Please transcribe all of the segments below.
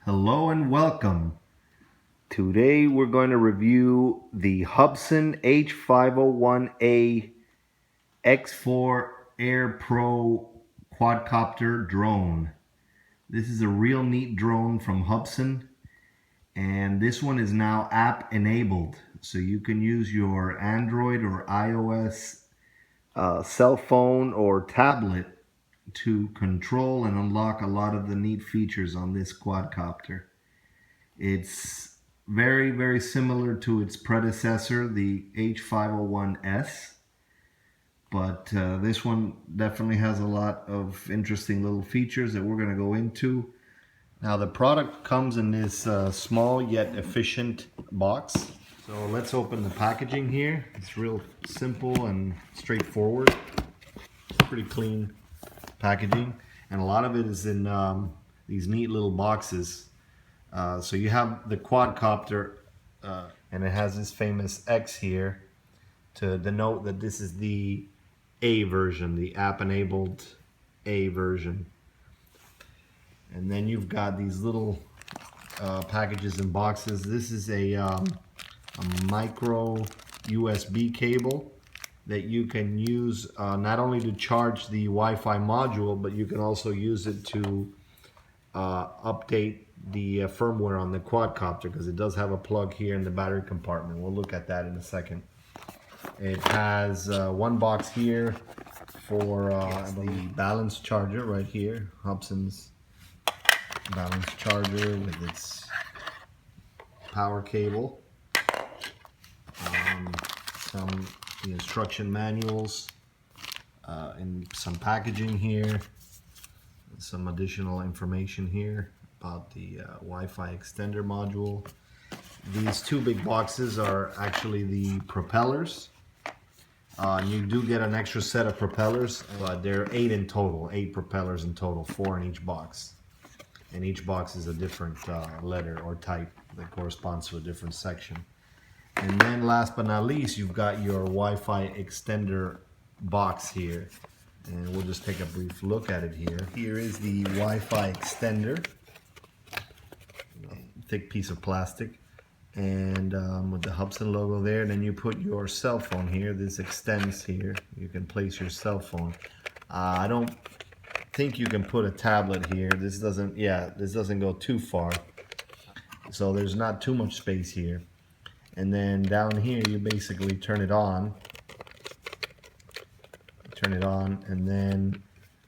Hello and welcome. Today we're going to review the Hubsan H501A X4 Air Pro Quadcopter drone. This is a real neat drone from Hubsan, and this one is now app enabled, so you can use your Android or iOS cell phone or tablet to control and unlock a lot of the neat features on this quadcopter. It's very, very similar to its predecessor, the H501S, but this one definitely has a lot of interesting little features that we're going to go into. Now the product comes in this small yet efficient box. So let's open the packaging here. It's real simple and straightforward. It's pretty clean packaging, and a lot of it is in these neat little boxes. So you have the quadcopter, and it has this famous X here to denote that this is the A version, the app-enabled A version. And then you've got these little packages and boxes. This is a micro USB cable that you can use not only to charge the Wi-Fi module, but you can also use it to update the firmware on the quadcopter, because it does have a plug here in the battery compartment. We'll look at that in a second. It has one box here for the balance charger right here, Hubsan's balance charger with its power cable, some instruction manuals, and some packaging here, some additional information here about the Wi-Fi extender module. These two big boxes are actually the propellers. You do get an extra set of propellers, but there are 8 in total, 8 propellers in total, 4 in each box. And each box is a different letter or type that corresponds to a different section. And then last but not least, you've got your Wi-Fi extender box here. And we'll just take a brief look at it here. Here is the Wi-Fi extender, thick piece of plastic, and with the Hubsan logo there. And then you put your cell phone here. This extends here. You can place your cell phone. I don't think you can put a tablet here. This doesn't go too far. So there's not too much space here. And then down here you basically turn it on, and then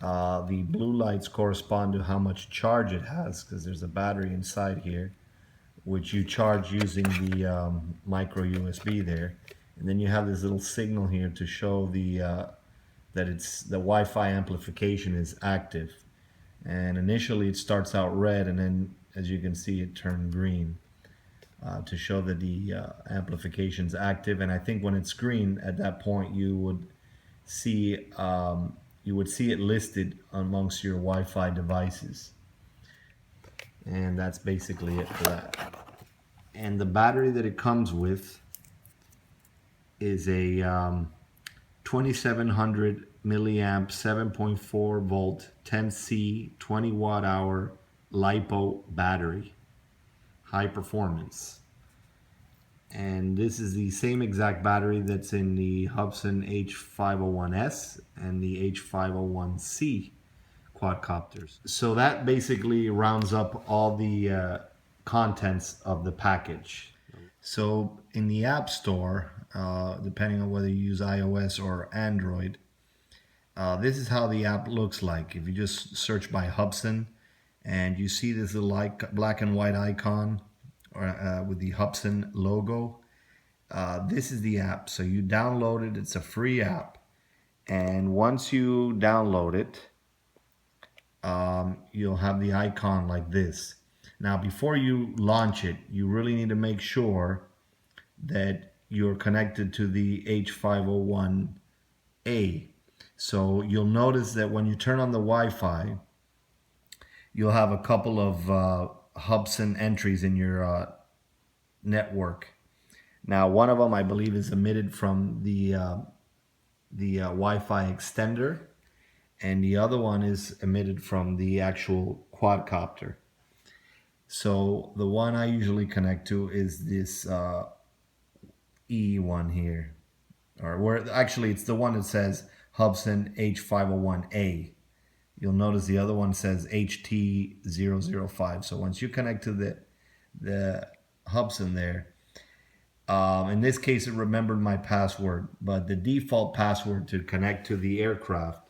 the blue lights correspond to how much charge it has, because there's a battery inside here which you charge using the micro USB there. And then you have this little signal here to show the that the Wi-Fi amplification is active. And initially it starts out red, and then as you can see it turned green to show that the amplification is active. And I think when it's green, at that point you would see it listed amongst your Wi-Fi devices. And that's basically it for that. And the battery that it comes with is a 2700 milliamp 7.4 volt 10C 20 watt hour LiPo battery, high performance. And this is the same exact battery that's in the Hubsan H501S and the H501C quadcopters. So that basically rounds up all the contents of the package. So in the App Store, depending on whether you use iOS or Android, this is how the app looks like. If you just search by Hubsan, and you see this little black and white icon with the Hubsan logo, this is the app. So you download it. It's a free app, and once you download it, you'll have the icon like this. Now before you launch it, you really need to make sure that you're connected to the H501A. So you'll notice that when you turn on the Wi-Fi, you'll have a couple of Hubsan entries in your network. Now one of them I believe is emitted from the Wi-Fi extender, and the other one is emitted from the actual quadcopter. So the one I usually connect to is this E one here, or where actually it's the one that says Hubsan H501A. You'll notice the other one says HT005. So once you connect to the Hubsan there, in this case it remembered my password, but the default password to connect to the aircraft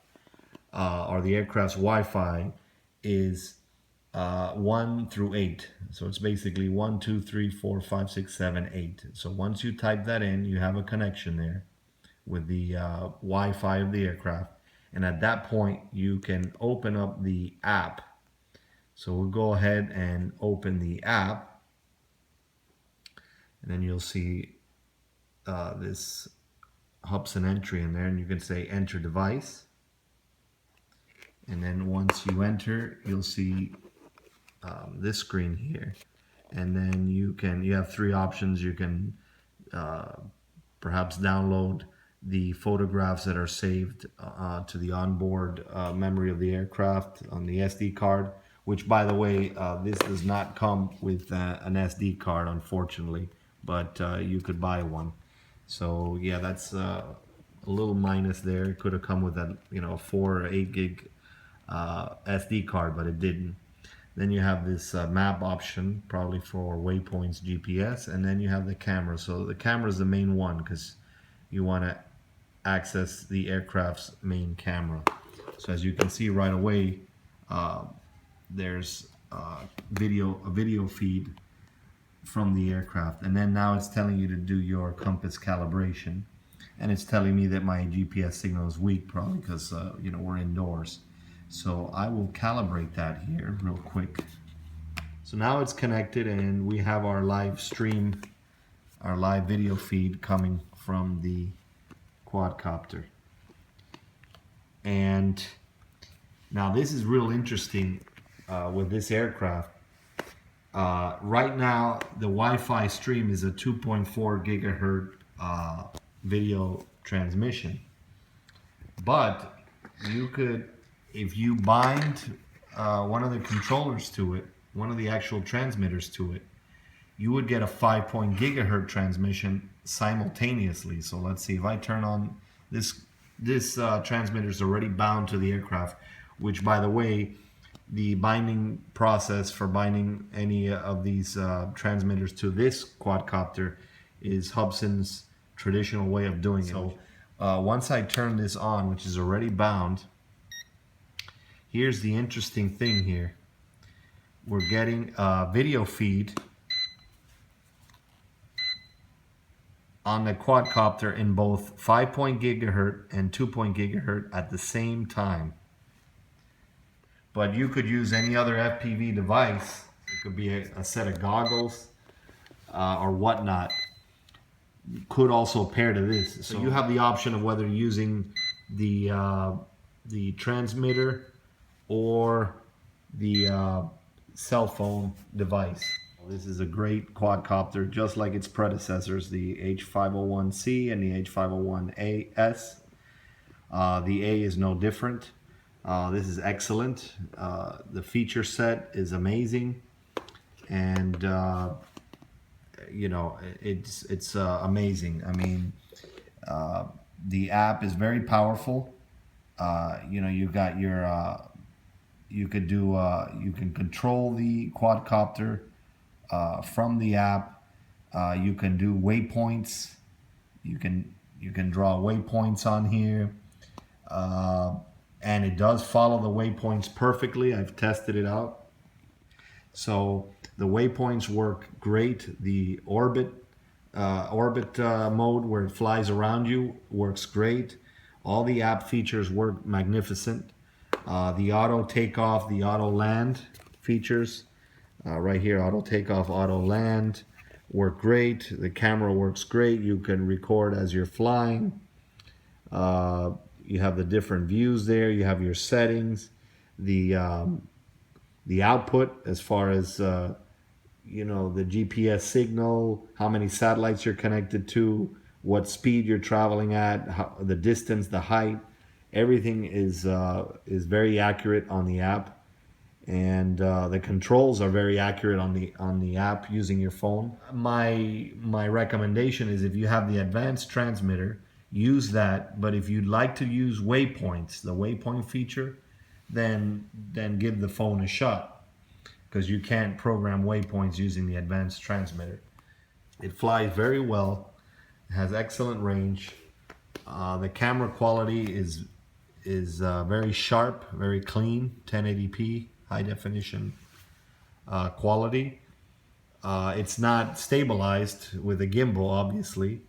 or the aircraft's Wi-Fi is 1 through 8. So it's basically 1, 2, 3, 4, 5, 6, 7, 8. So once you type that in, you have a connection there with the Wi-Fi of the aircraft. And at that point, you can open up the app. So we'll go ahead and open the app. And then you'll see this Hubsan entry in there. And you can say enter device. And then once you enter, you'll see this screen here. And then you have three options. You can perhaps download the photographs that are saved to the onboard memory of the aircraft on the SD card, which by the way, this does not come with an SD card, unfortunately, but you could buy one. So yeah, that's a little minus there. It could have come with a 4 or 8 gig SD card, but it didn't. Then you have this map option, probably for waypoints, GPS, and then you have the camera. So the camera is the main one because you want to access the aircraft's main camera. So as you can see right away, there's a video feed from the aircraft, and then now it's telling you to do your compass calibration, and it's telling me that my GPS signal is weak, probably because we're indoors. So I will calibrate that here real quick. So now it's connected and we have our live stream, our live video feed coming from the quadcopter. And now this is real interesting with this aircraft. Right now the Wi-Fi stream is a 2.4 gigahertz video transmission. But you could, if you bind one of the controllers to it, one of the actual transmitters to it, you would get a 5 gigahertz transmission simultaneously. So let's see, if I turn on this transmitter is already bound to the aircraft, which by the way, the binding process for binding any of these transmitters to this quadcopter is Hubsan's traditional way of doing it. So once I turn this on, which is already bound, here's the interesting thing here. We're getting a video feed on the quadcopter in both 5 gigahertz and 2 gigahertz at the same time. But you could use any other FPV device. It could be a set of goggles or whatnot. Could also pair to this. So you have the option of whether using the transmitter or the cell phone device. This is a great quadcopter, just like its predecessors, the H501C and the H501AS. The A is no different. This is excellent. The feature set is amazing, and it's amazing. I mean, the app is very powerful. You've got your you can control the quadcopter from the app. You can do waypoints. You can draw waypoints on here, and it does follow the waypoints perfectly. I've tested it out. So the waypoints work great. The orbit mode where it flies around you works great. All the app features work magnificent. The auto takeoff, the auto land features right here, auto takeoff, auto land work great. The camera works great. You can record as you're flying. You have the different views there. You have your settings, the output as far as the GPS signal, how many satellites you're connected to, what speed you're traveling at, the distance, the height. Everything is very accurate on the app, and the controls are very accurate on the app using your phone. My recommendation is, if you have the advanced transmitter, use that. But if you'd like to use waypoints, the waypoint feature, then give the phone a shot, because you can't program waypoints using the advanced transmitter. It flies very well, it has excellent range. The camera quality is very sharp, very clean, 1080p, high definition quality. It's not stabilized with a gimbal, obviously.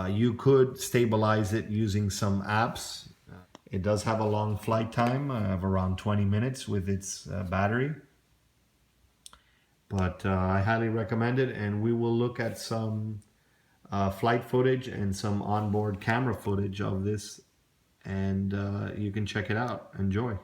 You could stabilize it using some apps. It does have a long flight time of around 20 minutes with its battery. But I highly recommend it, and we will look at some flight footage and some onboard camera footage of this, and you can check it out. Enjoy.